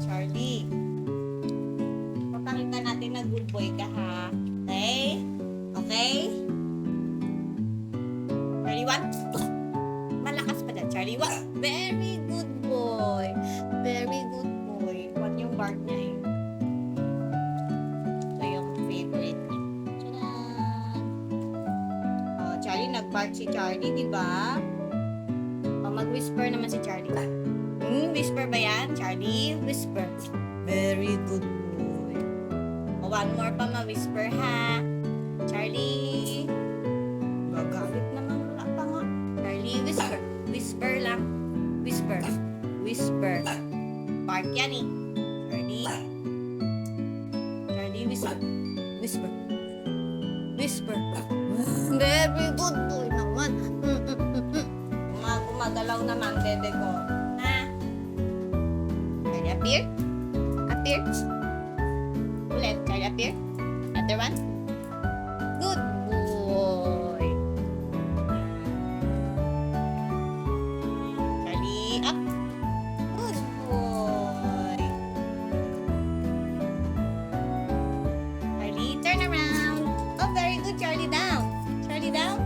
Charlie. Papakita natin na good boy ka, ha? Okay? Okay? Charlie, one. Malakas pa dyan. Charlie, one. Very good boy. Very good boy. What yung bark niya eh? Ito yung favorite niya. Tcharan! Oh, Charlie, nag-bark si Charlie, di ba? Oh, mag-whisper naman si Charlie. Whisper ba yan, Charlie? Whisper. Very good boy. Oh, one more pa ma-whisper, ha? Charlie. Gagalit naman. Wala pa nga. Charlie, whisper. Whisper lang. Whisper. Whisper. Bark yan eh. Charlie. Charlie, whisper. Whisper. Whisper. Very good boy naman. Gumagalaw naman, bebe ko. Ha? Charlie, appear. Appear. Ulit. Charlie, appear. Another one. Good boy. Charlie, up. Good boy. Charlie, turn around. Oh, very good. Charlie, down. Charlie, down.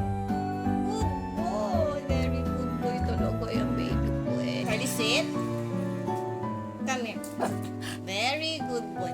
Good boy. Very good boy. Talaga yung baby ko eh. Charlie, sit. Come here. Very good boy.